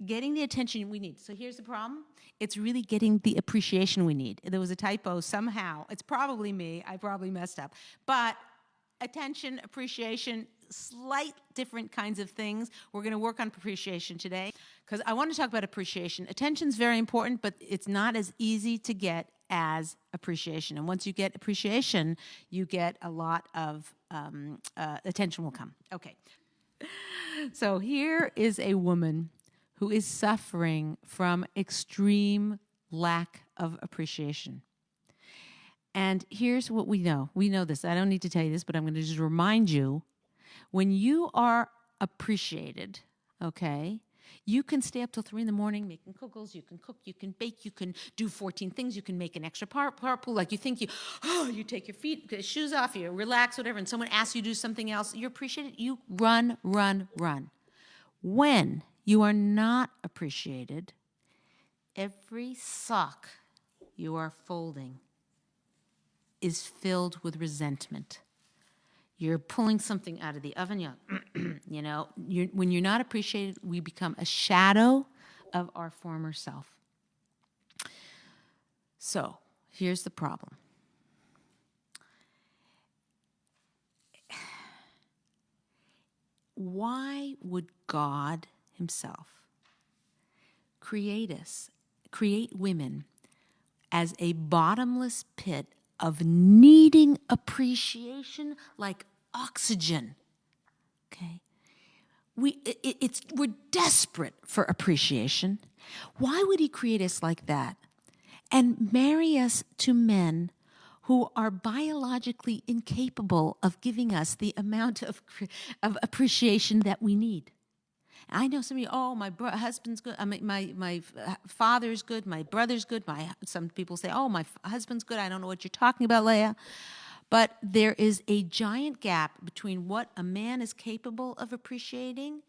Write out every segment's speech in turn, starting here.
getting the attention we need. So here's the problem. It's really getting the appreciation we need. There was a typo somehow. It's probably me. I probably messed up. But attention, appreciation, slight different kinds of things. We're going to work on appreciation today because I want to talk about appreciation. Attention's very important, but it's not as easy to get as appreciation. And once you get appreciation, you get a lot of attention will come. Okay. So here is a woman who is suffering from extreme lack of appreciation. And here's what we know. We know this. I don't need to tell you this, but I'm going to just remind you. When you are appreciated, okay, you can stay up till 3 in the morning making cookles, you can cook, you can bake, you can do 14 things, you can make an extra pool. Like you think you take your shoes off, you relax, whatever, and someone asks you to do something else, you're appreciated, you run. When you are not appreciated, every sock you are folding is filled with resentment. You're pulling something out of the oven, when you're not appreciated, we become a shadow of our former self. So, here's the problem. Why would God himself create women as a bottomless pit of needing appreciation like oxygen? Okay, we're desperate for appreciation. Why would he create us like that and marry us to men who are biologically incapable of giving us the amount of appreciation that we need? I know some of you, my husband's good, my father's good, my brother's good, some people say, my husband's good, I don't know what you're talking about, Leah. But there is a giant gap between what a man is capable of appreciating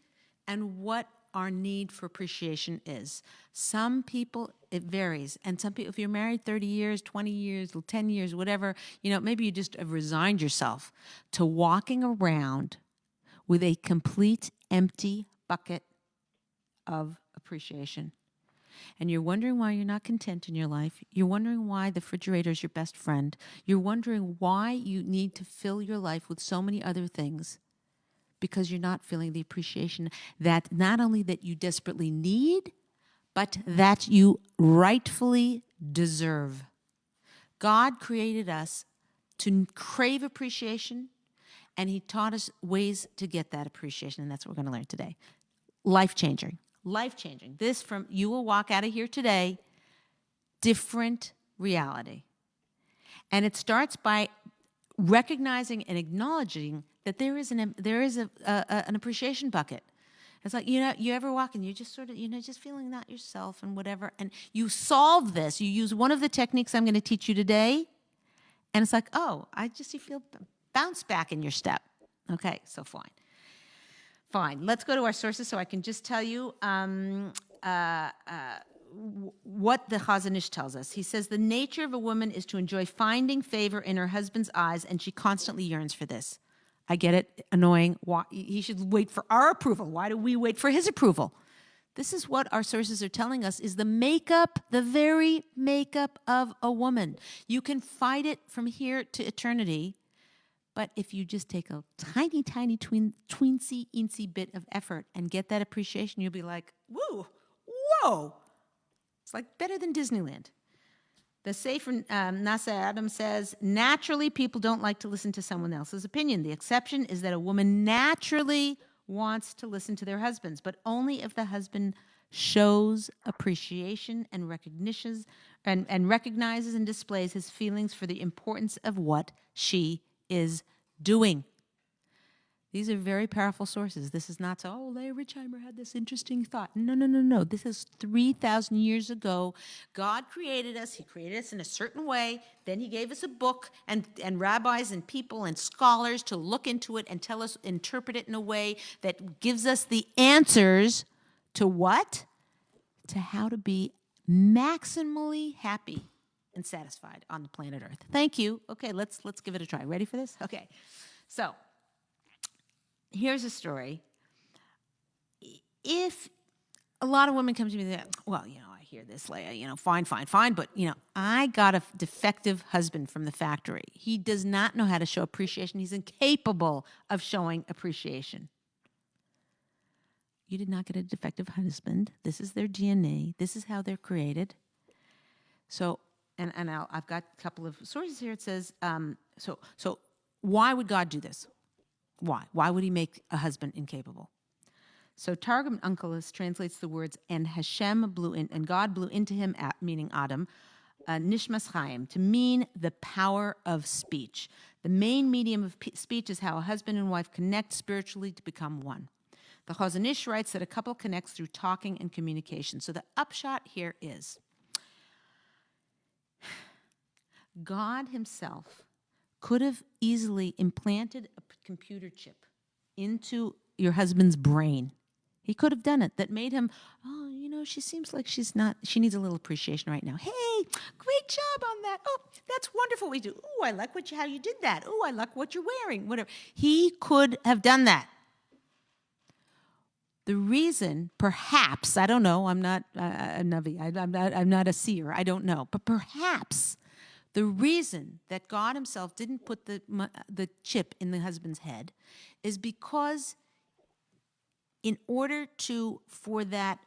and what our need for appreciation is. Some people, it varies. And some people, if you're married 30 years, 20 years, 10 years, whatever, maybe you just have resigned yourself to walking around with a complete empty bucket of appreciation. And you're wondering why you're not content in your life. You're wondering why the refrigerator is your best friend. You're wondering why you need to fill your life with so many other things because you're not feeling the appreciation that not only that you desperately need, but that you rightfully deserve. God created us to crave appreciation, and he taught us ways to get that appreciation, and that's what we're going to learn today. Life-changing. Life-changing. You will walk out of here today, different reality. And it starts by recognizing and acknowledging that there is an appreciation bucket. It's like, you ever walk and you just sort of, just feeling not yourself and whatever, and you solve this. You use one of the techniques I'm going to teach you today, and it's like, you feel bounce back in your step. Okay, so fine. Fine. Let's go to our sources so I can just tell you what the Chazon Ish tells us. He says, the nature of a woman is to enjoy finding favor in her husband's eyes, and she constantly yearns for this. I get it. Annoying. Why, he should wait for our approval. Why do we wait for his approval? This is what our sources are telling us is the very makeup of a woman. You can fight it from here to eternity, but if you just take a tiny, tiny, teensy bit of effort and get that appreciation, you'll be like, whoa. It's like better than Disneyland. The Sefer Nasa Adam says, naturally, people don't like to listen to someone else's opinion. The exception is that a woman naturally wants to listen to their husbands, but only if the husband shows appreciation and recognizes and displays his feelings for the importance of what she is doing. These are very powerful sources. This is not so, Leah Richeimer had this interesting thought. No. This is 3,000 years ago. God created us. He created us in a certain way. Then he gave us a book and rabbis and people and scholars to look into it and tell us, interpret it in a way that gives us the answers to what? To how to be maximally happy and satisfied on the planet Earth. Thank you. Okay, let's give it a try. Ready for this? Okay. So, here's a story. If a lot of women come to me that, well, I hear this, Leah, fine, but, I got a defective husband from the factory. He does not know how to show appreciation. He's incapable of showing appreciation. You did not get a defective husband. This is their DNA. This is how they're created. So, and I've got a couple of sources here. It says, so why would God do this? Why? Why would he make a husband incapable? So Targum Onkelos translates the words, and Hashem blew in, and God blew into him, meaning Adam, nishmas chaim, to mean the power of speech. The main medium of speech is how a husband and wife connect spiritually to become one. The Chazon Ish writes that a couple connects through talking and communication. So the upshot here is, God himself could have easily implanted a computer chip into your husband's brain. He could have done it. That made him, she seems like she needs a little appreciation right now. Hey, great job on that. Oh, that's wonderful. We do. Oh, I like how you did that. Oh, I like what you're wearing. Whatever. He could have done that. The reason, perhaps, I don't know. I'm not a Navi. I'm not a seer. I don't know. But perhaps the reason that God himself didn't put the chip in the husband's head is because in order for that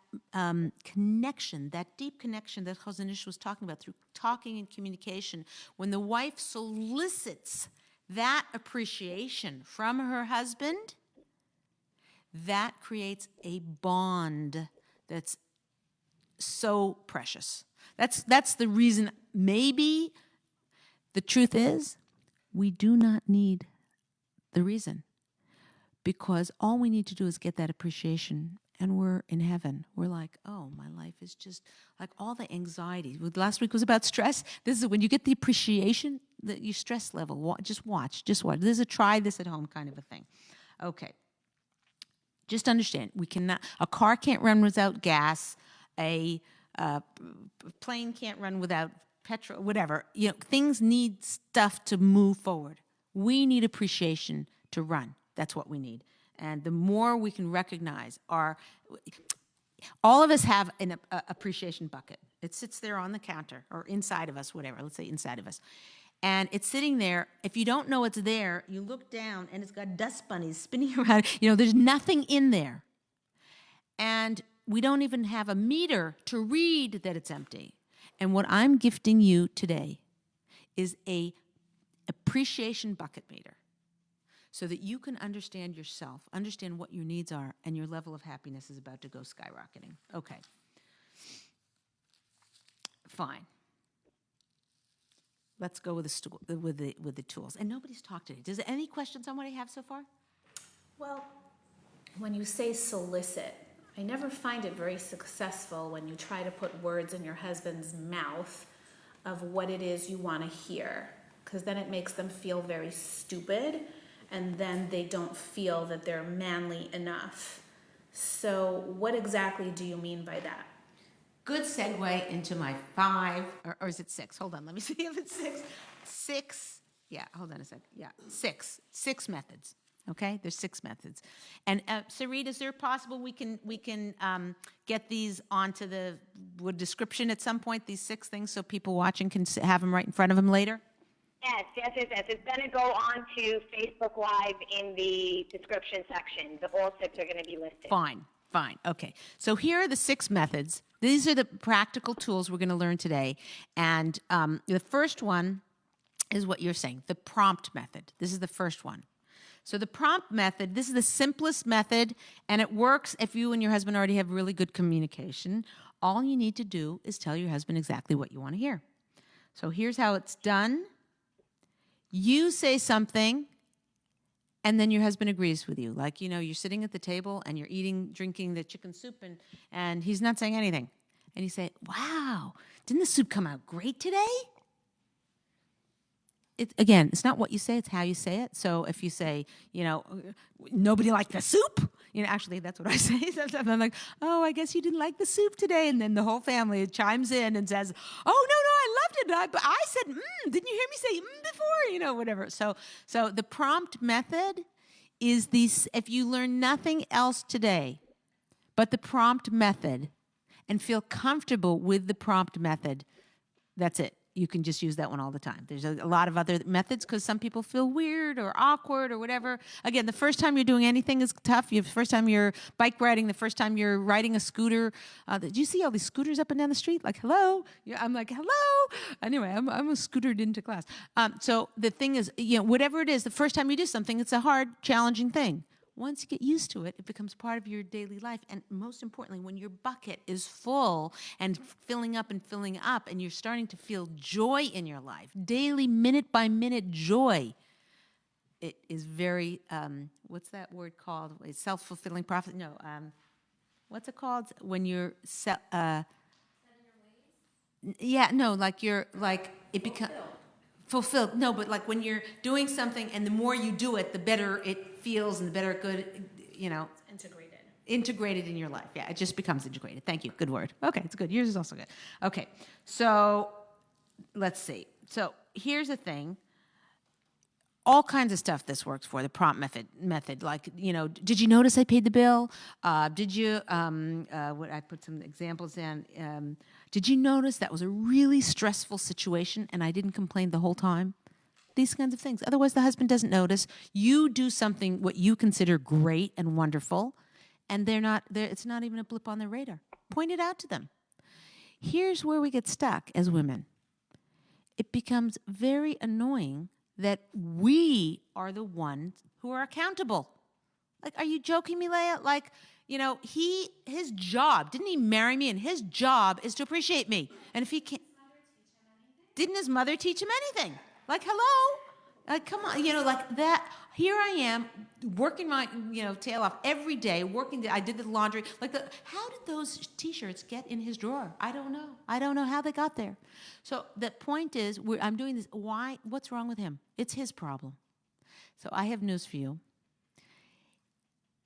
connection, that deep connection that Chazon Ish was talking about through talking and communication, when the wife solicits that appreciation from her husband, that creates a bond that's so precious. That's the reason. Maybe the truth is we do not need the reason, because all we need to do is get that appreciation, and we're in heaven. We're like, oh, my life is just like all the anxiety. Last week was about stress. This is when you get the appreciation, your stress level. Just watch. This is a try this at home kind of a thing. Okay. Just understand, a car can't run without gas, a plane can't run without petrol, whatever. Things need stuff to move forward. We need appreciation to run. That's what we need. And the more we can recognize all of us have an appreciation bucket. It sits there on the counter or inside of us, whatever. Let's say inside of us. And it's sitting there. If you don't know it's there, you look down and it's got dust bunnies spinning around. There's nothing in there. And we don't even have a meter to read that it's empty. And what I'm gifting you today is a appreciation bucket meter, so that you can understand yourself, understand what your needs are, and your level of happiness is about to go skyrocketing. Okay. Fine. Let's go with the tools. And nobody's talked today. Does any questions on what I have so far? Well, when you say solicit, I never find it very successful when you try to put words in your husband's mouth of what it is you want to hear, because then it makes them feel very stupid, and then they don't feel that they're manly enough. So what exactly do you mean by that? Good segue into my 5, or is it 6? Hold on, let me see if it's 6. 6, yeah, hold on a sec. Yeah, 6 methods, okay? There's 6 methods. And Sarit, is there possible we can get these onto the description at some point, these 6 things, so people watching can have them right in front of them later? Yes. It's going to go on to Facebook Live in the description section. All 6 are going to be listed. Fine. Okay. So here are the 6 methods. These are the practical tools we're going to learn today. And the first one is what you're saying, the prompt method. This is the first one. So the prompt method, this is the simplest method, and it works if you and your husband already have really good communication. All you need to do is tell your husband exactly what you want to hear. So here's how it's done. You say something, and then your husband agrees with you. Like, you're sitting at the table, and you're drinking the chicken soup, and he's not saying anything. And you say, wow, didn't the soup come out great today? Again, it's not what you say, it's how you say it. So if you say, nobody liked the soup, actually that's what I say sometimes. I'm like, oh, I guess you didn't like the soup today. And then the whole family chimes in and says, oh, no, I loved it. But I said, didn't you hear me say before? Whatever. So the prompt method is if you learn nothing else today, but the prompt method, and feel comfortable with the prompt method, that's it. You can just use that one all the time. There's a lot of other methods because some people feel weird or awkward or whatever. Again, the first time you're doing anything is tough. The first time you're bike riding, the first time you're riding a scooter. Do you see all these scooters up and down the street? Like, hello? Yeah, I'm like, hello? Anyway, I'm a scootered into class. So the thing is, whatever it is, the first time you do something, it's a hard, challenging thing. Once you get used to it, it becomes part of your daily life. And most importantly, when your bucket is full and filling up, and you're starting to feel joy in your life, daily, minute by minute joy, it is very, what's that word called? It's self-fulfilling prophecy. No, what's it called? When you're, it becomes fulfilled. No, but like when you're doing something and the more you do it, the better it feels and the better it integrated in your life. Yeah, it just becomes integrated. Thank you. Good word. Okay, it's good. Yours is also good. Okay, so let's see. So here's the thing. All kinds of stuff this works for, the prompt method. Like, did you notice I paid the bill? Did you, I put some examples in. Did you notice that was a really stressful situation and I didn't complain the whole time? These kinds of things. Otherwise, the husband doesn't notice. You do something what you consider great and wonderful, and it's not even a blip on their radar. Point it out to them. Here's where we get stuck as women. It becomes very annoying that we are the ones who are accountable. Like, are you joking me, Leah? Like, his job, didn't he marry me? And his job is to appreciate me. And if he can't, didn't his mother teach him anything? Like, hello? Like, come on, like that. Here I am working my, tail off every day, I did the laundry. How did those T-shirts get in his drawer? I don't know. I don't know how they got there. So the point is, I'm doing this. Why? What's wrong with him? It's his problem. So I have news for you.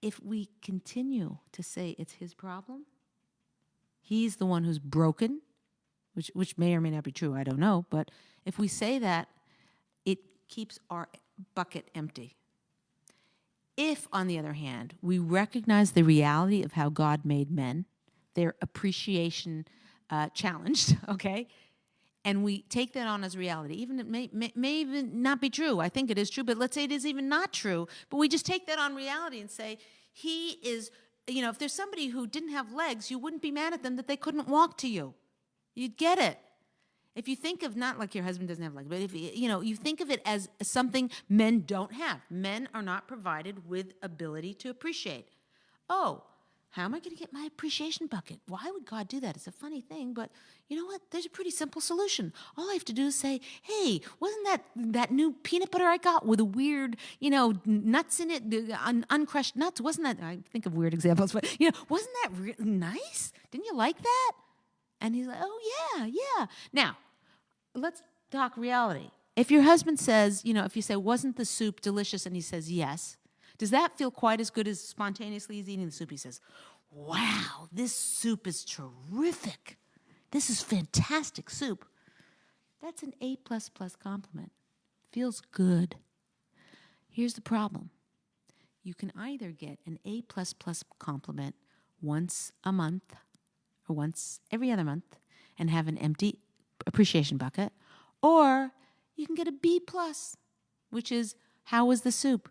If we continue to say it's his problem, he's the one who's broken, which may or may not be true, I don't know. But if we say that, it keeps our bucket empty. If, on the other hand, we recognize the reality of how God made men, their appreciation challenged, okay, and we take that on as reality, even it may even not be true. I think it is true, but let's say it is even not true. But we just take that on reality and say, he is, if there's somebody who didn't have legs, you wouldn't be mad at them that they couldn't walk to you. You'd get it. If you think of, not like your husband doesn't have legs, but if you think of it as something men don't have. Men are not provided with ability to appreciate. Oh, how am I going to get my appreciation bucket? Why would God do that? It's a funny thing, but you know what? There's a pretty simple solution. All I have to do is say, hey, wasn't that new peanut butter I got with a weird, nuts in it, uncrushed nuts? Wasn't that, I think of weird examples, but, wasn't that really nice? Didn't you like that? And he's like, oh, yeah. Now, let's talk reality. If your husband says, if you say, wasn't the soup delicious? And he says, yes. Does that feel quite as good as spontaneously as eating the soup? He says, wow, this soup is terrific. This is fantastic soup. That's an A++ compliment. Feels good. Here's the problem. You can either get an A++ compliment once a month or once every other month and have an empty appreciation bucket, or you can get a B+, which is, how was the soup?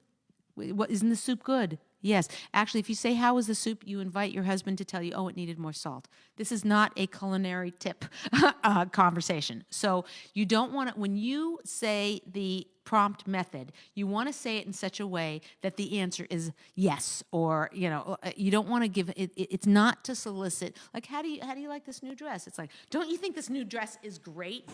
What, isn't the soup good? Yes. Actually, if you say, how was the soup, you invite your husband to tell you, oh, it needed more salt. This is not a culinary tip conversation. So you don't want to, when you say the prompt method, you want to say it in such a way that the answer is yes, or, you don't want to give, it's not to solicit, like, how do you like this new dress? It's like, don't you think this new dress is great?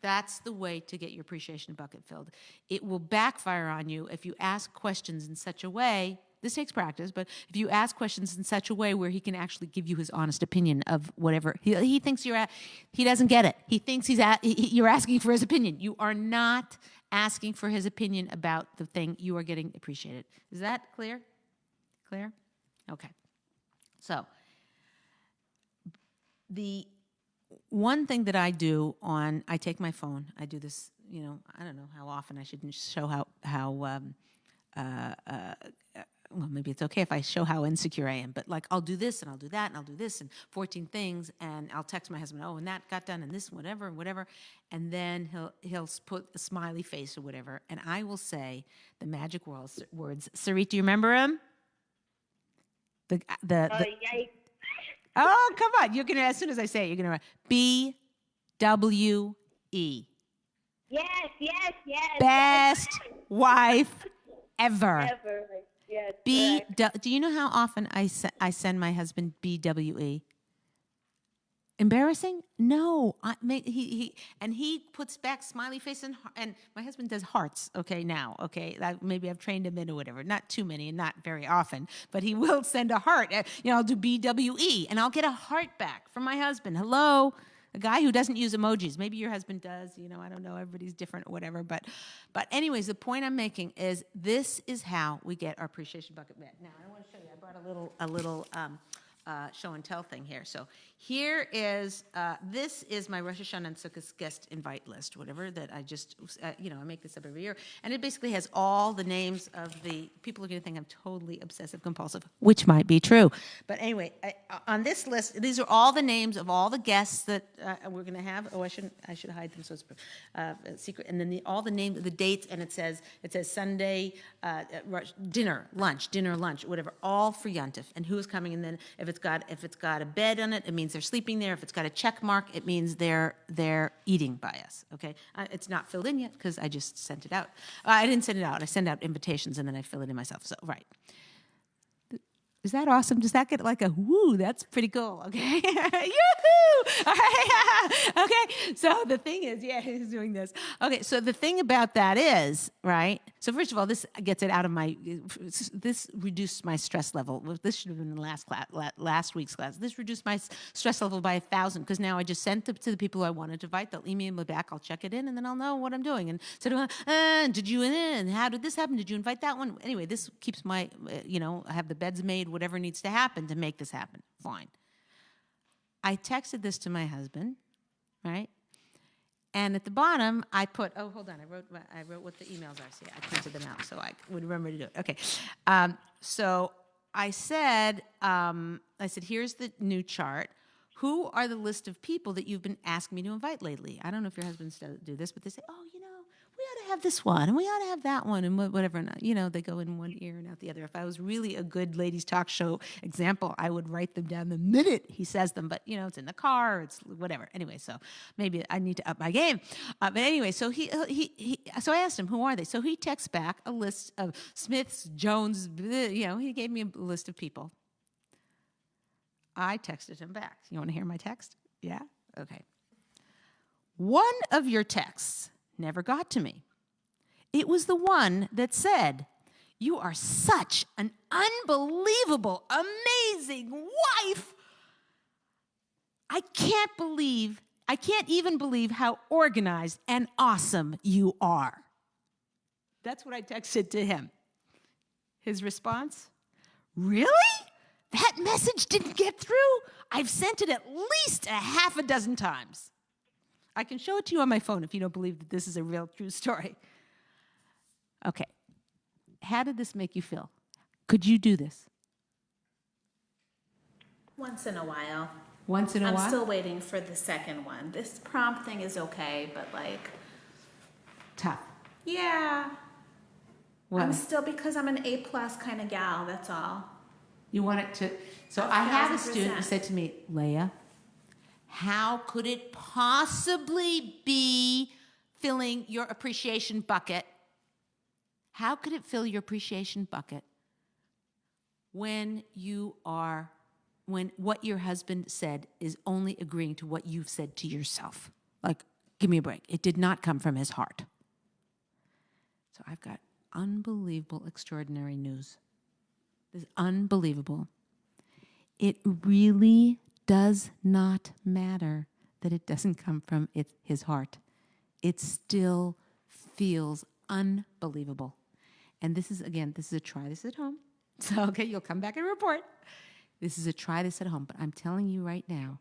That's the way to get your appreciation bucket filled. It will backfire on you if you ask questions in such a way, this takes practice, but if you ask questions in such a way where he can actually give you his honest opinion of whatever, he thinks he doesn't get it. He thinks you're asking for his opinion. You are not asking for his opinion about the thing. You are getting appreciated. Is that clear? Clear? Okay. So, the one thing that I do I take my phone. I do this, I don't know how often I should show how well, maybe it's okay if I show how insecure I am, but like I'll do this and I'll do that and I'll do this and 14 things, and I'll text my husband, oh, and that got done and this, whatever, whatever, and then he'll put a smiley face or whatever, and I will say the magic words. Sarit, do you remember him? Yikes. Oh, come on! You're gonna, as soon as I say it, you're gonna BWE. Yes. Best wife ever. Ever. Yes. Do you know how often I send my husband BWE? Embarrassing? No. He puts back smiley face and my husband does hearts. Okay, now. Okay, maybe I've trained him in or whatever. Not too many and not very often, but he will send a heart. I'll do BWE and I'll get a heart back from my husband. Hello. A guy who doesn't use emojis. Maybe your husband does. I don't know. Everybody's different or whatever. But anyways, the point I'm making is this is how we get our appreciation bucket met. Now, I want to show you. I brought a little show and tell thing here. So here is, this is my Rosh Hashanah and Sukkot guest invite list, whatever, that I just, I make this up every year. And it basically has all the names of the people who are going to think I'm totally obsessive compulsive, which might be true. But anyway, on this list, these are all the names of all the guests that we're going to have. Oh, I should hide them so it's secret. And then all the names, the dates, and it says Sunday, dinner, lunch, whatever, all for Yontif, and who's coming. And then if it's got a bed on it, it means they're sleeping there. If it's got a check mark, it means they're eating by us. Okay, it's not filled in yet because I just sent it out. I didn't send it out. I send out invitations and then I fill it in myself. So right. Is that awesome? Does that get like a woo? That's pretty cool. Okay, yoo-hoo! All right. Okay. So the thing is, yeah, he's doing this. Okay. So the thing about that is, right? So first of all, this gets it out of this reduced my stress level. This should have been in the last week's class. This reduced my stress level by 1,000 because now I just sent it to the people who I wanted to invite. They'll email me back. I'll check it in and then I'll know what I'm doing. And so, did you in? How did this happen? Did you invite that one? Anyway, this keeps my, I have the beds made, whatever needs to happen to make this happen. Fine. I texted this to my husband, right? And at the bottom, I put, oh, hold on, I wrote what the emails are. See, I printed them out so I would remember to do it. Okay. So I said, here's the new chart. Who are the list of people that you've been asking me to invite lately? I don't know if your husbands do this, but they say, oh, we ought to have this one, and we ought to have that one, and whatever. And, they go in one ear and out the other. If I was really a good ladies' talk show example, I would write them down the minute he says them. But, it's in the car, it's whatever. Anyway, so maybe I need to up my game. But anyway, so so I asked him, who are they? So he texts back a list of Smiths, Jones, he gave me a list of people. I texted him back. You want to hear my text? Yeah? Okay. One of your texts never got to me. It was the one that said, "You are such an unbelievable, amazing wife. I can't even believe how organized and awesome you are." That's what I texted to him. His response, "Really? That message didn't get through? I've sent it at least a half a dozen times." I can show it to you on my phone if you don't believe that this is a real, true story. Okay. How did this make you feel? Could you do this? Once in a while. Once in a while? I'm still waiting for the second one. This prompt thing is okay, but tough. Yeah. Well, I'm still, because I'm an A+ kind of gal, that's all. You want it to, so I had a student who said to me, Leah, how could it possibly be filling your appreciation bucket? How could it fill your appreciation bucket when what your husband said is only agreeing to what you've said to yourself? Like, give me a break. It did not come from his heart. So I've got unbelievable, extraordinary news. This is unbelievable. It really does not matter that it doesn't come from his heart. It still feels unbelievable. And this is a try this at home. So, okay, you'll come back and report. This is a try this at home. But I'm telling you right now,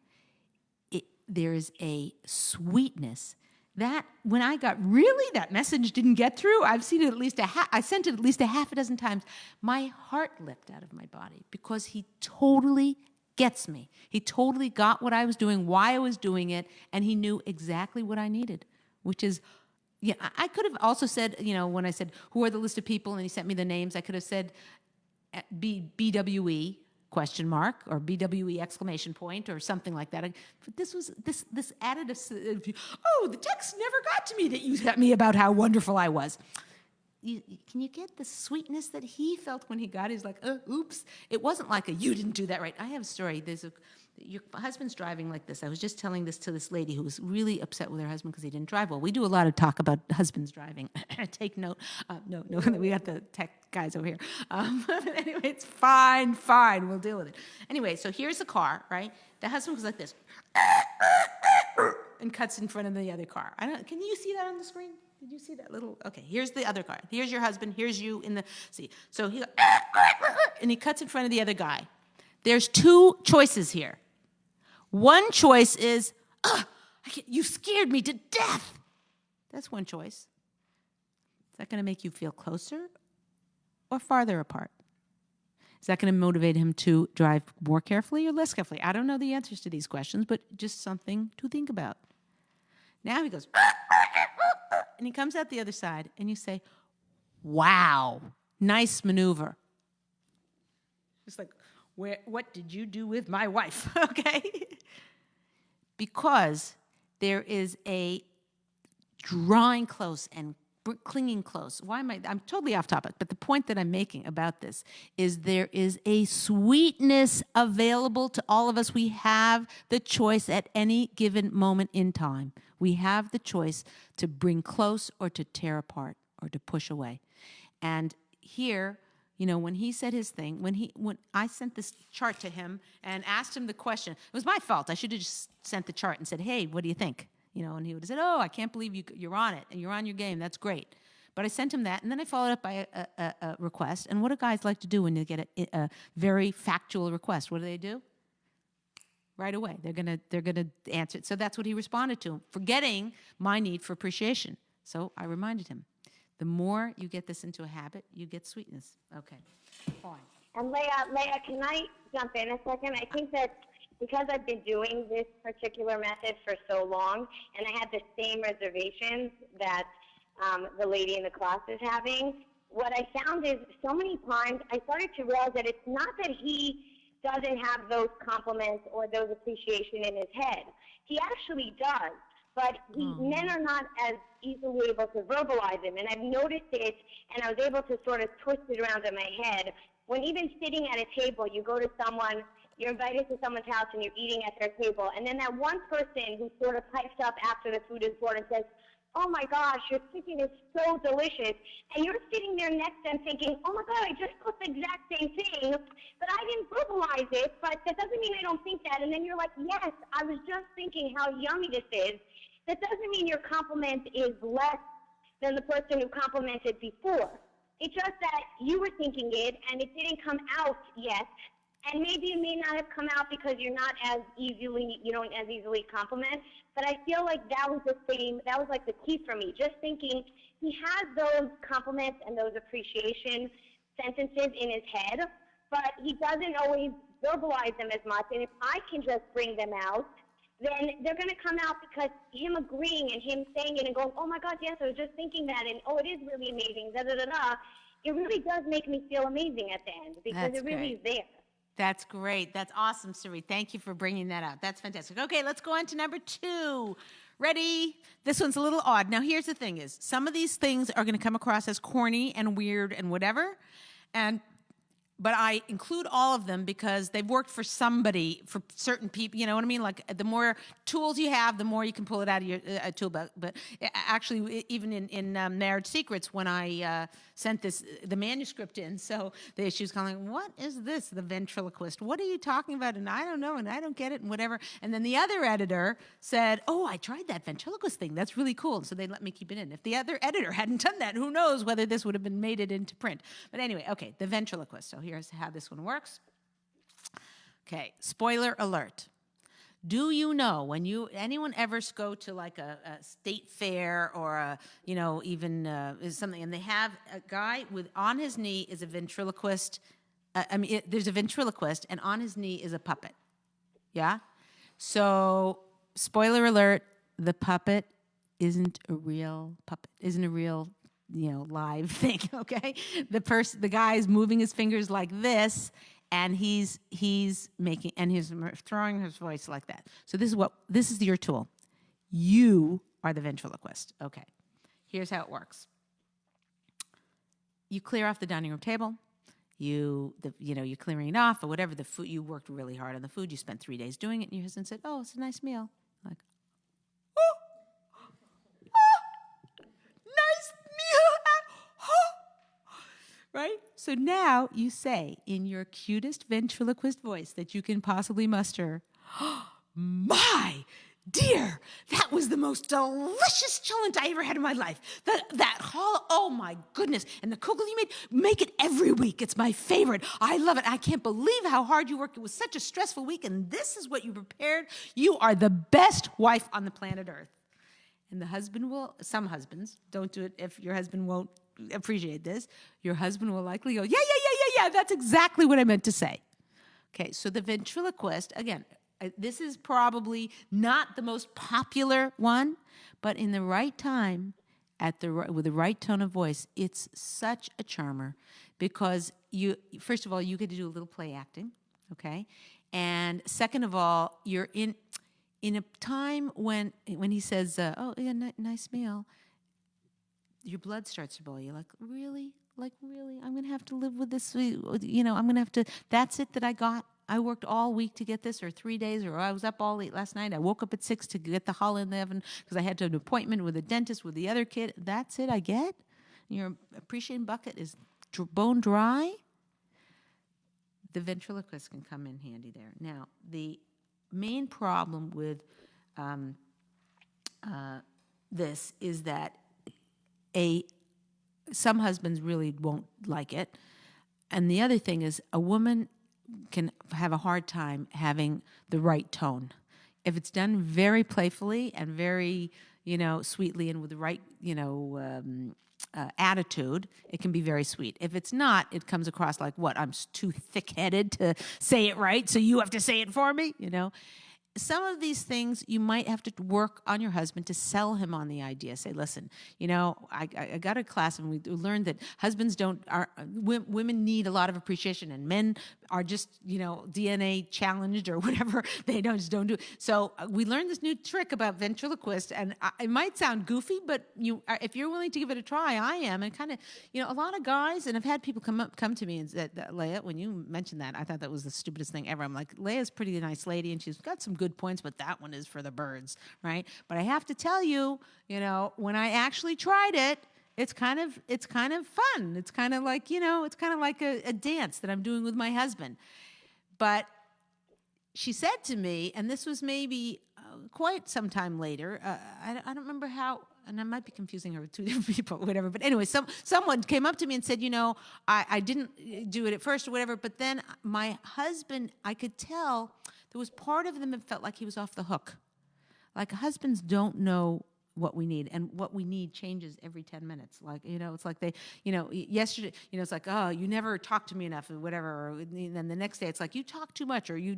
there is a sweetness that when I got, really, that message didn't get through? I've seen it at least I sent it at least a half a dozen times. My heart leapt out of my body because he totally gets me. He totally got what I was doing, why I was doing it, and he knew exactly what I needed, which is, yeah, I could have also said, when I said, who are the list of people, and he sent me the names, I could have said BWE question mark or BWE exclamation point or something like that. But this added the text never got to me that you sent me about how wonderful I was. Can you get the sweetness that he felt when he got it? He's like, oops. It wasn't like you didn't do that right. I have a story. Your husband's driving like this. I was just telling this to this lady who was really upset with her husband because he didn't drive well. We do a lot of talk about husbands driving. Take note. No, we got the tech guys over here. But anyway, it's fine. We'll deal with it. Anyway, so here's the car, right? The husband was like this and cuts in front of the other car. Can you see that on the screen? Did you see that little? Okay, here's the other car. Here's your husband. Here's you in the, see. So and he cuts in front of the other guy. There's two choices here. One choice is, you scared me to death. That's one choice. Is that going to make you feel closer or farther apart? Is that going to motivate him to drive more carefully or less carefully? I don't know the answers to these questions, but just something to think about. Now he goes, and he comes out the other side, and you say, wow, nice maneuver. It's like, what did you do with my wife? Okay? Because there is a drawing close and clinging close. I'm totally off topic, but the point that I'm making about this is there is a sweetness available to all of us. We have the choice at any given moment in time. We have the choice to bring close or to tear apart or to push away. And here, when he said his thing, when I sent this chart to him and asked him the question, it was my fault. I should have just sent the chart and said, hey, what do you think? And he would have said, I can't believe you're on it and you're on your game. That's great. But I sent him that, and then I followed up by a request. And what do guys like to do when they get a very factual request? What do? Right away, they're gonna answer it. So that's what he responded to, forgetting my need for appreciation. So I reminded him. The more you get this into a habit, you get sweetness. Okay, fine. And Leah, can I jump in a second? I think that because I've been doing this particular method for so long, and I had the same reservations that the lady in the class is having, what I found is so many times I started to realize that it's not that he doesn't have those compliments or those appreciation in his head. He actually does. But men are not as easily able to verbalize them. And I've noticed it, and I was able to sort of twist it around in my head. When even sitting at a table, you go to someone, you're invited to someone's house, and you're eating at their table. And then that one person who sort of pipes up after the food is brought and says, oh my gosh, your chicken is so delicious. And you're sitting there next to them thinking, oh my God, I just cooked the exact same thing, but I didn't verbalize it, but that doesn't mean I don't think that. And then you're like, yes, I was just thinking how yummy this is. That doesn't mean your compliment is less than the person who complimented before. It's just that you were thinking it and it didn't come out yet. And maybe it may not have come out because you don't as easily compliment. But I feel like that was like the key for me. Just thinking he has those compliments and those appreciation sentences in his head, but he doesn't always verbalize them as much. And if I can just bring them out, then they're going to come out because him agreeing and him saying it and going, oh my God, yes, I was just thinking that, and oh, it is really amazing, da-da-da-da. It really does make me feel amazing at the end because it really is there. That's great. That's awesome, Sari. Thank you for bringing that out. That's fantastic. Okay, let's go on to number 2. Ready? This one's a little odd. Now, here's the thing is, some of these things are going to come across as corny and weird and whatever, but I include all of them because they've worked for somebody, for certain people, you know what I mean? Like, the more tools you have, the more you can pull it out of your tool belt. But actually, even in Marriage Secrets, when I sent the manuscript in, so she was kind of like, what is this, the ventriloquist? What are you talking about? And I don't know, and I don't get it, and whatever. And then the other editor said, oh, I tried that ventriloquist thing. That's really cool. So they let me keep it in. If the other editor hadn't done that, who knows whether this would have been made it into print. But anyway, okay, the ventriloquist. So here's how this one works. Okay, spoiler alert. Do you know when anyone ever go to like a state fair or even is something, and they have a guy on his knee is a ventriloquist. There's a ventriloquist, and on his knee is a puppet. Yeah. So, spoiler alert: the puppet isn't a real puppet. Isn't a real live thing. Okay. The guy is moving his fingers like this. And he's making, and he's throwing his voice like that. So this is your tool. You are the ventriloquist. Okay. Here's how it works. You clear off the dining room table. You're clearing it off or whatever. The food, you worked really hard on the food. You spent 3 days doing it. And your husband said, "Oh, it's a nice meal." Like, nice meal. Right? So now you say in your cutest ventriloquist voice that you can possibly muster, "My dear, that was the most delicious cholent I ever had in my life. Oh my goodness. And the kugel you made, make it every week. It's my favorite. I love it. I can't believe how hard you worked. It was such a stressful week, and this is what you prepared. You are the best wife on the planet Earth." And the husband some husbands, don't do it if your husband won't appreciate this. Your husband will likely go, yeah, that's exactly what I meant to say. Okay, so the ventriloquist, again, this is probably not the most popular one, but in the right time, with the right tone of voice, it's such a charmer because first of all, you get to do a little play acting, okay? And second of all, you're in a time when he says, "Oh, yeah, nice meal," your blood starts to boil. You're like, really? Like, really? I'm going to have to live with this, I'm going to have to, that's it that I got? I worked all week to get this, or 3 days, or I was up all late last night. I woke up at 6 to get the challah in the oven because I had to have an appointment with a dentist with the other kid. That's it I get? Your appreciation bucket is bone dry? The ventriloquist can come in handy there. Now, the main problem with this is that some husbands really won't like it. And the other thing is a woman can have a hard time having the right tone. If it's done very playfully and very, sweetly and with the right, attitude, it can be very sweet. If it's not, it comes across like, what, I'm too thick-headed to say it right, so you have to say it for me, Some of these things you might have to work on your husband to sell him on the idea. Say, listen, I got a class and we learned that husbands women need a lot of appreciation and men are just, DNA challenged or whatever. They just don't do it. So we learned this new trick about ventriloquist, and it might sound goofy, but if you're willing to give it a try, I am. And kind of, a lot of guys, and I've had people come to me and said, "Leah, when you mentioned that, I thought that was the stupidest thing ever." I'm like, Leah's a pretty nice lady and she's got some good points, but that one is for the birds, right? But I have to tell you, when I actually tried it, it's kind of fun. It's kind of like, it's kind of like a dance that I'm doing with my husband. But she said to me, and this was maybe quite some time later, I don't remember how, and I might be confusing her with two different people, whatever. But anyway, someone came up to me and said, I didn't do it at first or whatever, but then my husband, I could tell there was part of them that felt like he was off the hook. Like husbands don't know what we need, and what we need changes every 10 minutes. Like, it's like they, yesterday, it's like, "Oh, you never talk to me enough," or whatever. Or then the next day, it's like, "You talk too much," or you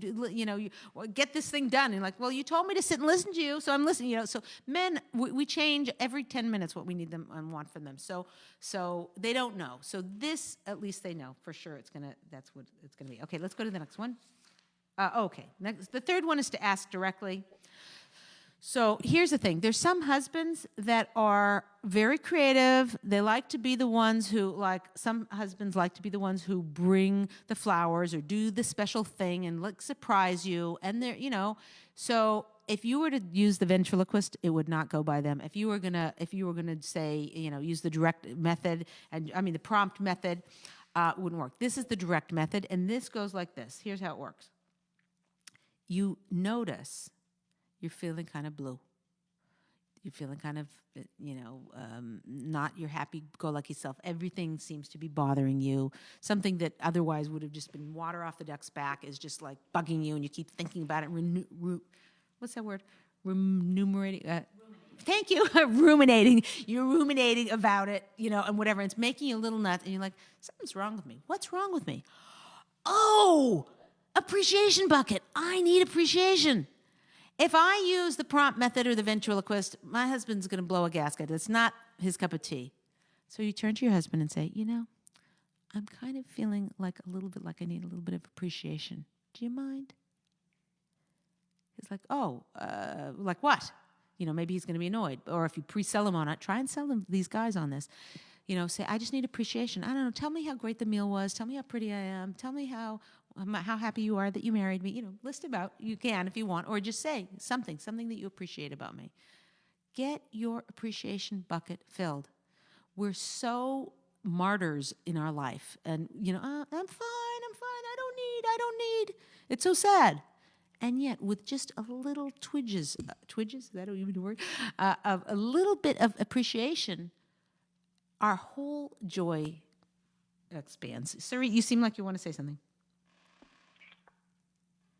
get this thing done. And like, "Well, you told me to sit and listen to you, so I'm listening." So men, we change every 10 minutes what we need them and want from them. So they don't know. So this, at least they know for sure. That's what it's gonna be. Okay, let's go to the next one. Okay, next, the third one is to ask directly. So here's the thing. There's some husbands that are very creative. They like to be the ones who, some husbands like to be the ones who bring the flowers or do the special thing and surprise you. And they're, so if you were to use the ventriloquist, it would not go by them. If you were gonna say, use the direct method, the prompt method, it wouldn't work. This is the direct method, and this goes like this. Here's how it works. You notice you're feeling kind of blue. You're feeling kind of, not your happy-go-lucky self. Everything seems to be bothering you. Something that otherwise would have just been water off the duck's back is just like bugging you, and you keep thinking about it, what's that word? Remunerating. Thank you. Ruminating. You're ruminating about it, and whatever. It's making you a little nuts, and you're like, something's wrong with me. What's wrong with me? Oh, appreciation bucket. I need appreciation. If I use the prompt method or the ventriloquist, my husband's going to blow a gasket. It's not his cup of tea. So you turn to your husband and say, I'm kind of feeling like a little bit like I need a little bit of appreciation. Do you mind? He's like, oh, like what? Maybe he's going to be annoyed. Or if you pre-sell him on it, try and sell them these guys on this. Say, I just need appreciation. I don't know. Tell me how great the meal was. Tell me how pretty I am. Tell me how happy you are that you married me. List about. You can if you want. Or just say something that you appreciate about me. Get your appreciation bucket filled. We're so martyrs in our life. And, I'm fine. I don't need. It's so sad. And yet, with just a little twidges, is that even a word? Of a little bit of appreciation, our whole joy expands. Suri, you seem like you want to say something.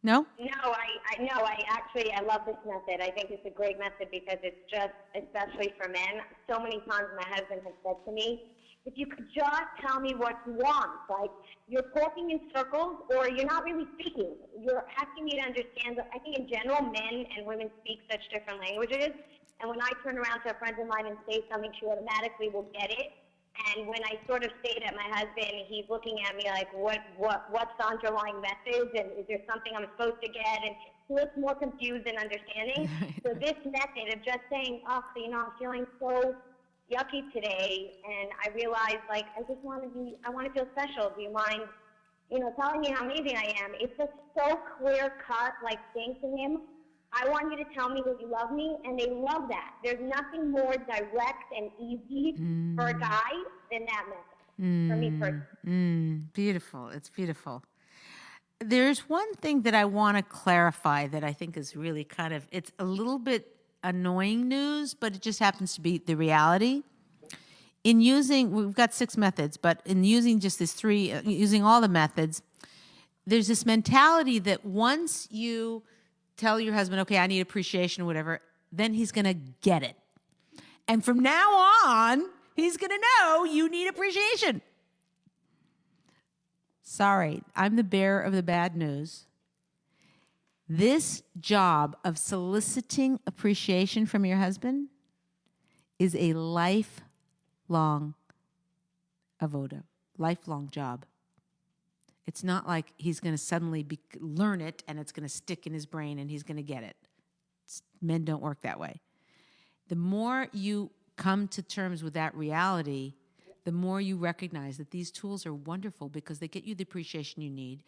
No? No, I love this method. I think it's a great method because it's just, especially for men, so many times my husband has said to me, if you could just tell me what you want, like you're talking in circles or you're not really speaking. You're asking me to understand. I think in general, men and women speak such different languages. And when I turn around to a friend of mine and say something, she automatically will get it. And when I sort of say that my husband, he's looking at me like, what's the underlying message? And is there something I'm supposed to get? And he looks more confused than understanding. So this method of just saying, I'm feeling so yucky today, and I realized, I want to feel special. Do you mind, telling me how amazing I am? It's just so clear cut, saying to him, I want you to tell me that you love me, and they love that. There's nothing more direct and easy for a guy than that method, for me personally. Beautiful. It's beautiful. There's one thing that I want to clarify that I think is really it's a little bit annoying news, but it just happens to be the reality. We've got 6 methods, but in using just these 3, using all the methods, there's this mentality that once you tell your husband, okay, I need appreciation or whatever, then he's going to get it. And from now on, he's going to know you need appreciation. Sorry, I'm the bearer of the bad news. This job of soliciting appreciation from your husband is a lifelong avoda, lifelong job. It's not like he's going to suddenly learn it and it's going to stick in his brain and he's going to get it. Men don't work that way. The more you come to terms with that reality, the more you recognize that these tools are wonderful because they get you the appreciation you need.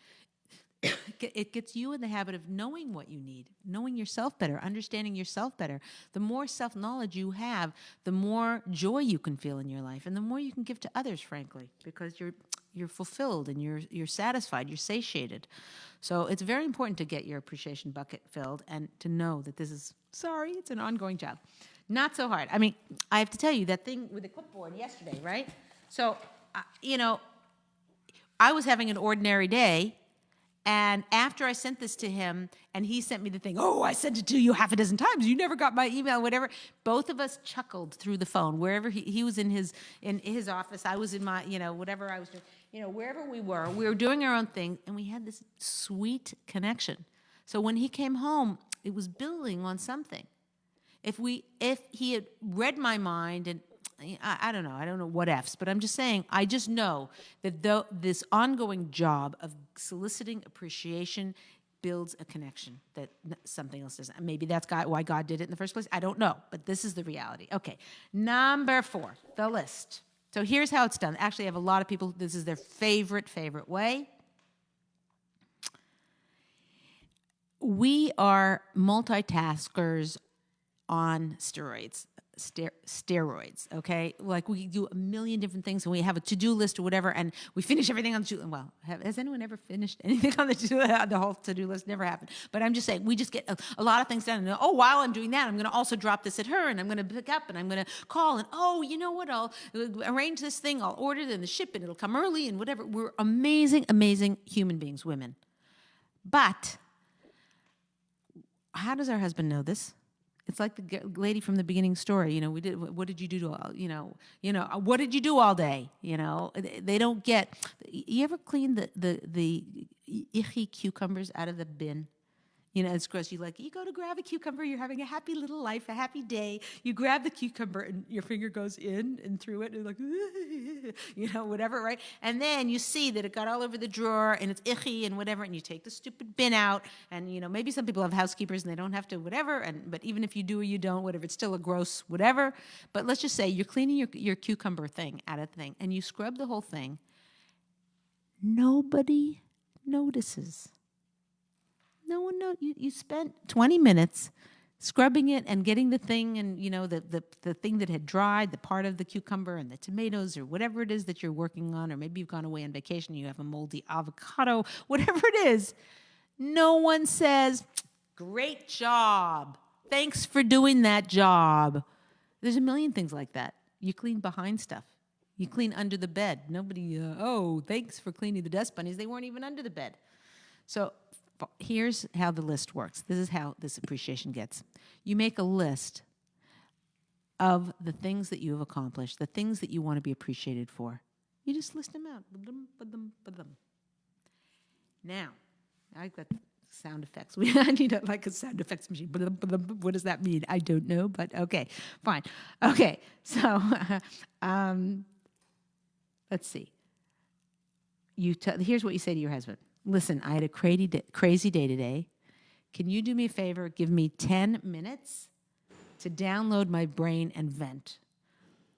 It gets you in the habit of knowing what you need, knowing yourself better, understanding yourself better. The more self-knowledge you have, the more joy you can feel in your life, and the more you can give to others, frankly, because you're fulfilled and you're satisfied, you're satiated. So it's very important to get your appreciation bucket filled and to know that it's an ongoing job. Not so hard. I mean, I have to tell you, that thing with the clipboard yesterday, right? So, I was having an ordinary day. And after I sent this to him, and he sent me the thing, I sent it to you half a dozen times. You never got my email, whatever. Both of us chuckled through the phone. Wherever he was in his office, I was in my, whatever I was doing, wherever we were doing our own thing, and we had this sweet connection. So when he came home, it was building on something. If he had read my mind, and I don't know what ifs, but I'm just saying, I just know that this ongoing job of soliciting appreciation builds a connection that something else doesn't. Maybe that's why God did it in the first place. I don't know, but this is the reality. Okay, number 4, the list. So here's how it's done. Actually, I have a lot of people, this is their favorite way. We are multitaskers on steroids, okay? Like we do a million different things, and we have a to-do list or whatever, and we finish everything on the to-do. Well, has anyone ever finished anything on the to-do list? The whole to-do list never happened. But I'm just saying, we just get a lot of things done. And while I'm doing that, I'm going to also drop this at her, and I'm going to pick up, and I'm going to call, and you know what? I'll arrange this thing. I'll order it in the ship, and it'll come early, and whatever. We're amazing, amazing human beings, women. But how does our husband know this? It's like the lady from the beginning story. What did you do to, what did you do all day? They don't get, you ever clean the icky cucumbers out of the bin? It's gross. You go to grab a cucumber, you're having a happy little life, a happy day. You grab the cucumber and your finger goes in and through it and whatever, right? And then you see that it got all over the drawer and it's icky and whatever, and you take the stupid bin out and, maybe some people have housekeepers and they don't have to whatever, but even if you do or you don't, whatever, it's still a gross whatever. But let's just say you're cleaning your cucumber thing out of the thing and you scrub the whole thing. Nobody notices. No one knows. You spent 20 minutes scrubbing it and getting the thing and, the thing that had dried, the part of the cucumber and the tomatoes or whatever it is that you're working on, or maybe you've gone away on vacation, you have a moldy avocado, whatever it is. No one says, great job. Thanks for doing that job. There's a million things like that. You clean behind stuff. You clean under the bed. Nobody, thanks for cleaning the dust bunnies. They weren't even under the bed. So here's how the list works. This is how this appreciation gets. You make a list of the things that you have accomplished, the things that you want to be appreciated for. You just list them out. Now, I've got sound effects. I need a sound effects machine. What does that mean? I don't know, but okay, fine. Okay, so let's see. Here's what you say to your husband. Listen, I had a crazy day today. Can you do me a favor? Give me 10 minutes to download my brain and vent.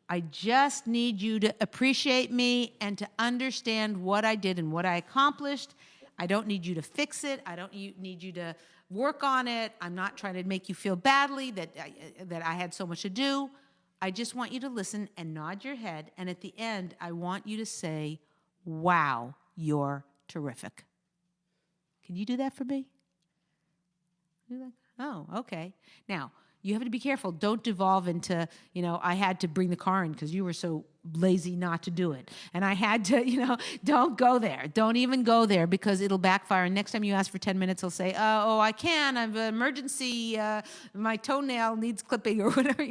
I just need you to appreciate me and to understand what I did and what I accomplished. I don't need you to fix it. I don't need you to work on it. I'm not trying to make you feel badly that I had so much to do. I just want you to listen and nod your head. And at the end, I want you to say, wow, you're terrific. Can you do that for me? Oh, okay. Now, you have to be careful. Don't devolve into, I had to bring the car in because you were so lazy not to do it. And I had to, don't go there. Don't even go there because it'll backfire. And next time you ask for 10 minutes, he'll say, I can. I have an emergency. My toenail needs clipping or whatever,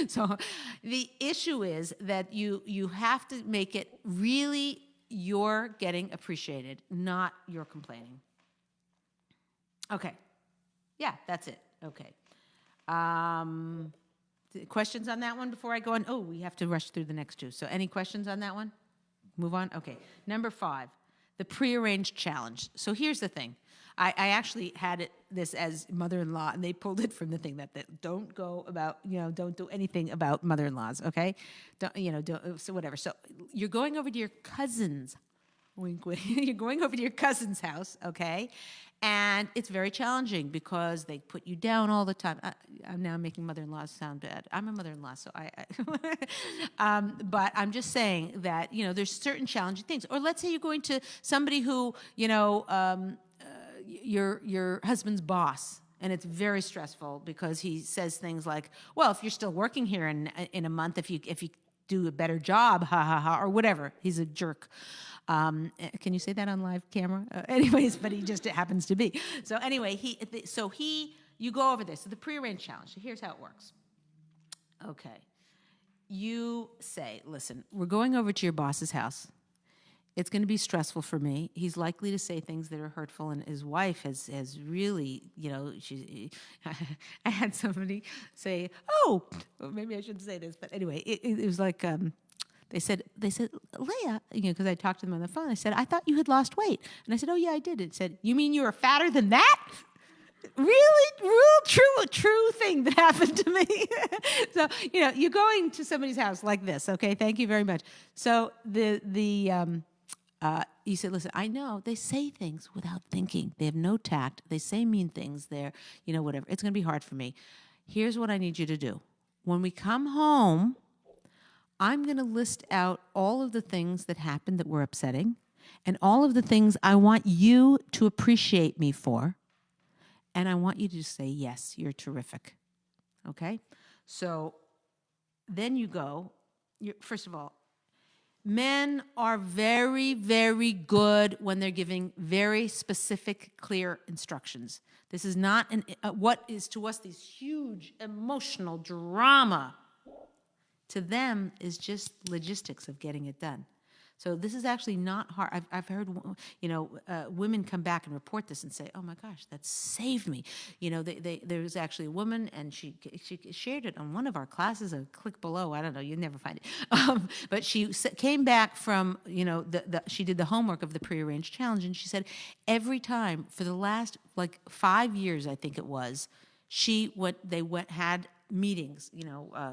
So the issue is that you have to make it really you're getting appreciated, not you're complaining. Okay. Yeah, that's it. Okay. Questions on that one before I go on? Oh, we have to rush through the next two. So any questions on that one? Move on? Okay. Number 5, the prearranged challenge. So here's the thing. I actually had this as mother-in-law, and they pulled it from the thing that don't go about, don't do anything about mother-in-laws, okay? So whatever. So you're going over to your cousin's, wink, wink. You're going over to your cousin's house, okay? And it's very challenging because they put you down all the time. I'm now making mother-in-laws sound bad. I'm a mother-in-law, so but I'm just saying that, there's certain challenging things. Or let's say you're going to somebody who, your husband's boss, and it's very stressful because he says things like, well, if you're still working here in a month, if you do a better job, ha ha ha, or whatever. He's a jerk. Can you say that on live camera? Anyways, but he just happens to be. So anyway, you go over this. So the prearranged challenge. So here's how it works. Okay. You say, listen, we're going over to your boss's house. It's going to be stressful for me. He's likely to say things that are hurtful, and his wife has really, I had somebody say, well, maybe I shouldn't say this, but anyway, it was like, they said, Leah, because I talked to them on the phone. I said, I thought you had lost weight. And I said, oh, yeah, I did. It said, you mean you were fatter than that? Really, real true thing that happened to me. So, you're going to somebody's house like this, okay? Thank you very much. So you said, listen, I know they say things without thinking. They have no tact. They say mean things. They're, whatever. It's going to be hard for me. Here's what I need you to do. When we come home, I'm going to list out all of the things that happened that were upsetting and all of the things I want you to appreciate me for. And I want you to just say, yes, you're terrific. Okay? So then you go, first of all, Men are very, very good when they're giving very specific, clear instructions. This is not what is to us these huge emotional drama. To them is just logistics of getting it done. So this is actually not hard. I've heard, women come back and report this and say, "Oh my gosh, that saved me." There was actually a woman, and she shared it on one of our classes. A click below. I don't know. You'll never find it. But she came back from, she did the homework of the prearranged challenge, and she said every time for the last 5 years, I think it was, had meetings,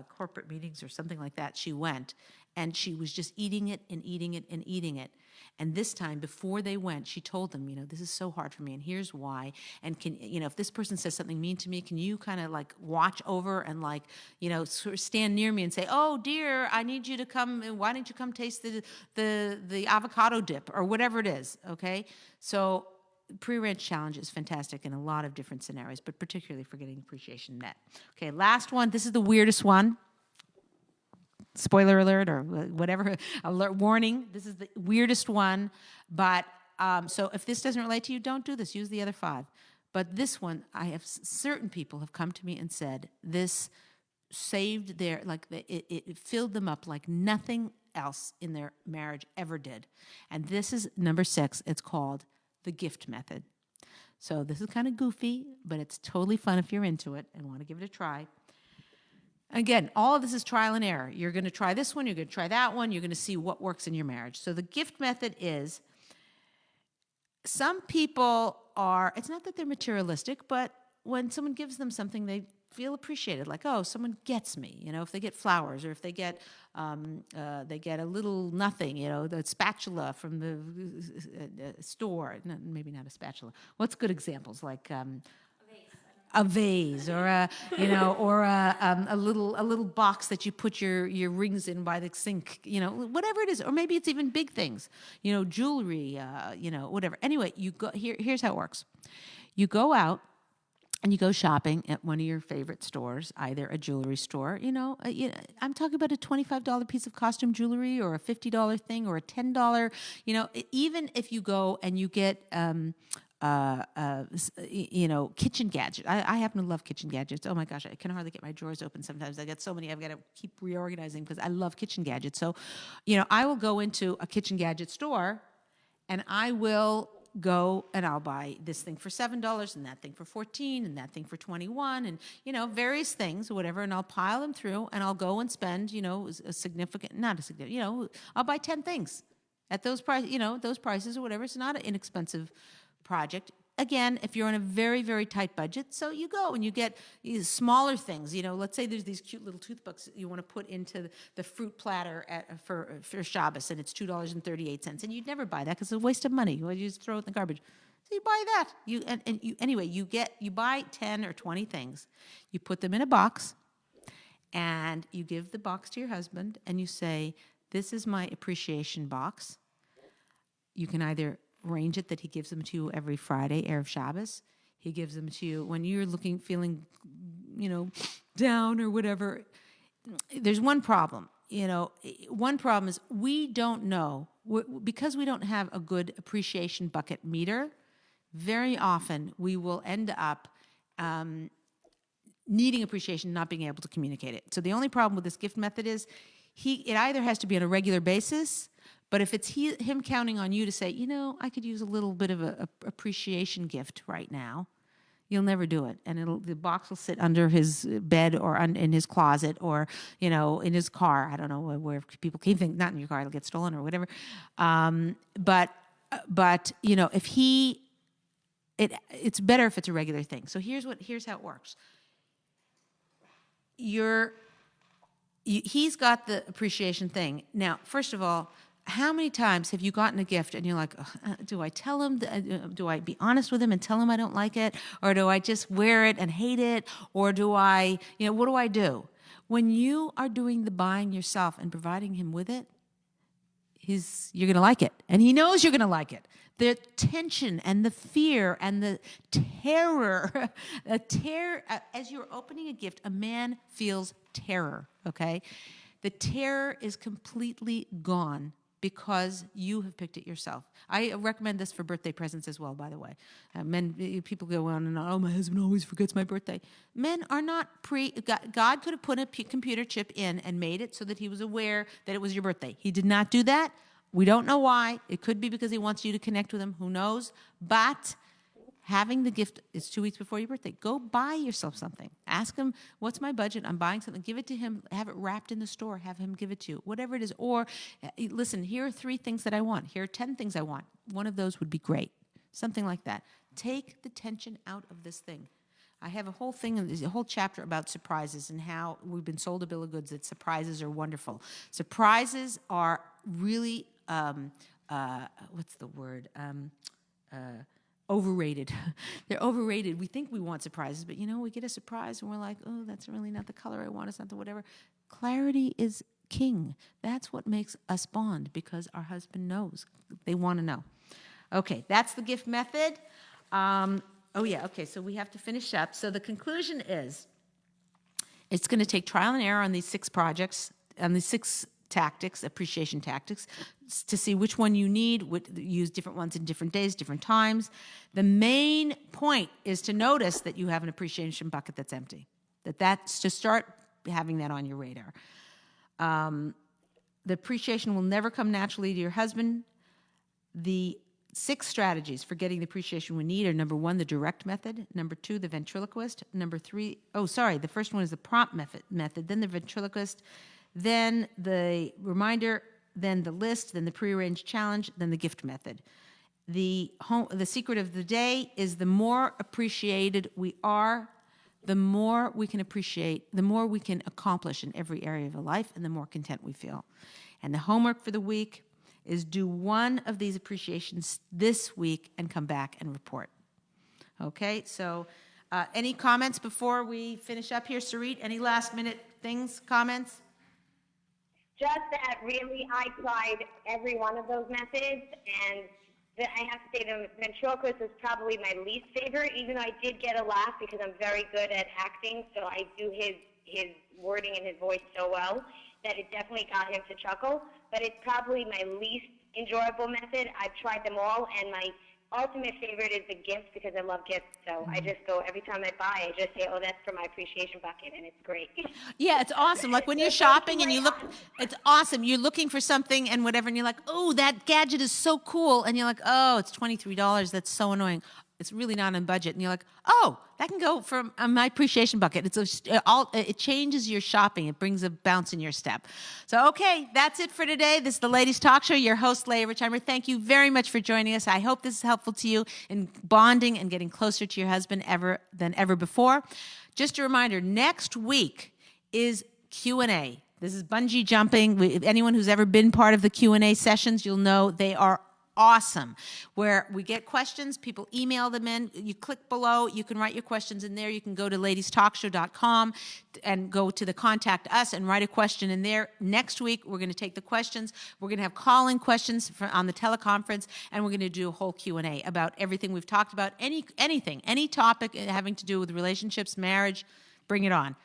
corporate meetings or something like that. She went. And she was just eating it and eating it and eating it. And this time, before they went, she told them, this is so hard for me, and here's why. And if this person says something mean to me, can you kind of watch over and sort of stand near me and say, "Oh dear, I need you to come. Why don't you come taste the avocado dip," or whatever it is? Okay, so pre-ranch challenge is fantastic in a lot of different scenarios, but particularly for getting appreciation met. Okay, last one. This is the weirdest one. Spoiler alert or whatever, alert, warning, this is the weirdest one. But so if this doesn't relate to you, don't do this. Use the other 5. But this one, I have certain people have come to me and said this saved their, it filled them up like nothing else in their marriage ever did. And this is number 6. It's called the gift method. So this is kind of goofy, but it's totally fun if you're into it and want to give it a try. Again, all of this is trial and error. You're going to try this one, you're going to try that one, you're going to see what works in your marriage. So the gift method is, some people are, it's not that they're materialistic, but when someone gives them something, they feel appreciated. Like, oh, someone gets me. If they get flowers, or if they get a little nothing. The spatula from the store. No, maybe not a spatula. What's good examples? Like a vase, or a little box that you put your rings in by the sink, whatever it is, or maybe it's even big things, jewelry, whatever. Anyway, you go here's how it works. You go out and you go shopping at one of your favorite stores, either a jewelry store, I'm talking about a $25 piece of costume jewelry, or a $50 thing, or a $10, even if you go and you get kitchen gadget. I happen to love kitchen gadgets. Oh my gosh, I can hardly get my drawers open sometimes. I got so many, I've got to keep reorganizing because I love kitchen gadgets. So, I will go into a kitchen gadget store and I will go and I'll buy this thing for $7 and that thing for $14 and that thing for $21 and, various things or whatever. And I'll pile them through and I'll go and spend, I'll buy 10 things at those prices or whatever. It's not an inexpensive project. Again, if you're on a very, very tight budget, so you go and you get smaller things. Let's say there's these cute little toothpicks you want to put into the fruit platter for Shabbos, and it's $2.38, and you'd never buy that because it's a waste of money. You just throw it in the garbage. So you buy that. You buy 10 or 20 things. You put them in a box, and you give the box to your husband, and you say, "This is my appreciation box." You can either arrange it that he gives them to you every Friday, Erev Shabbos. He gives them to you when you're feeling, down or whatever. There's one problem. One problem is we don't know, because we don't have a good appreciation bucket meter, very often we will end up needing appreciation, not being able to communicate it. So the only problem with this gift method is it either has to be on a regular basis, but if it's him counting on you to say, I could use a little bit of a appreciation gift right now, you'll never do it. And the box will sit under his bed or in his closet or, in his car. I don't know where people can think, not in your car, it'll get stolen or whatever. But if it's better if it's a regular thing. So here's how it works. He's got the appreciation thing. Now, first of all, how many times have you gotten a gift and you're like, do I tell him? Do I be honest with him and tell him I don't like it? Or do I just wear it and hate it? Or do I, what do I do? When you are doing the buying yourself and providing him with it, you're going to like it. And he knows you're going to like it. The tension and the fear and the terror, as you're opening a gift, a man feels terror, okay? The terror is completely gone because you have picked it yourself. I recommend this for birthday presents as well, by the way. People go on and on, oh, my husband always forgets my birthday. Men are not God could have put a computer chip in and made it so that he was aware that it was your birthday. He did not do that. We don't know why. It could be because he wants you to connect with him. Who knows? But having the gift is 2 weeks before your birthday. Go buy yourself something. Ask him, what's my budget? I'm buying something. Give it to him. Have it wrapped in the store. Have him give it to you. Whatever it is. Or, listen, here are 3 things that I want. Here are 10 things I want. One of those would be great. Something like that. Take the tension out of this thing. I have a whole thing, a whole chapter about surprises and how we've been sold a bill of goods that surprises are wonderful. Surprises are really, what's the word? Overrated. They're overrated. We think we want surprises, but we get a surprise and we're like, oh, that's really not the color I want. It's not the whatever. Clarity is king. That's what makes us bond, because our husband knows. They want to know. Okay, that's the gift method. So we have to finish up. So the conclusion is, it's going to take trial and error on these 6 projects, on these 6 tactics, appreciation tactics, to see which one you need, use different ones in different days, different times. The main point is to notice that you have an appreciation bucket that's empty. That's to start having that on your radar. The appreciation will never come naturally to your husband. The 6 strategies for getting the appreciation we need are: number 1, the direct method; number 2, the ventriloquist; number 3, the first one is the prompt method, then the ventriloquist, then the reminder, then the list, then the prearranged challenge, then the gift method. The secret of the day is, the more appreciated we are, the more we can appreciate, the more we can accomplish in every area of our life, and the more content we feel. And the homework for the week is, do one of these appreciations this week and come back and report. Okay, so any comments before we finish up here? Sarit, any last minute things, comments? Just that really I tried every one of those methods, and I have to say the ventriloquist was probably my least favorite, even though I did get a laugh because I'm very good at acting, so I do his wording and his voice so well that it definitely got him to chuckle. But it's probably my least enjoyable method. I've tried them all, and my ultimate favorite is the gift, because I love gifts. So I just go, every time I buy, I just say, oh, that's for my appreciation bucket, and it's great. Yeah, it's awesome. Like when you're shopping and you look, it's awesome. You're looking for something and whatever, and you're like, oh, that gadget is so cool. And you're like, oh, it's $23. That's so annoying. It's really not on budget. And you're like, oh, that can go from my appreciation bucket. It changes your shopping. It brings a bounce in your step. So, okay, that's it for today. This is the Ladies Talk Show. Your host, Leah Richeimer. Thank you very much for joining us. I hope this is helpful to you in bonding and getting closer to your husband than ever before. Just a reminder, next week is Q&A. This is bungee jumping. Anyone who's ever been part of the Q&A sessions, you'll know they are awesome, where we get questions, people email them in. You click below, you can write your questions in there. You can go to ladiestalkshow.com and go to the contact us and write a question in there. Next week, we're going to take the questions. We're going to have call-in questions on the teleconference, and we're going to do a whole Q&A about everything we've talked about, anything, any topic having to do with relationships, marriage. Bring it on.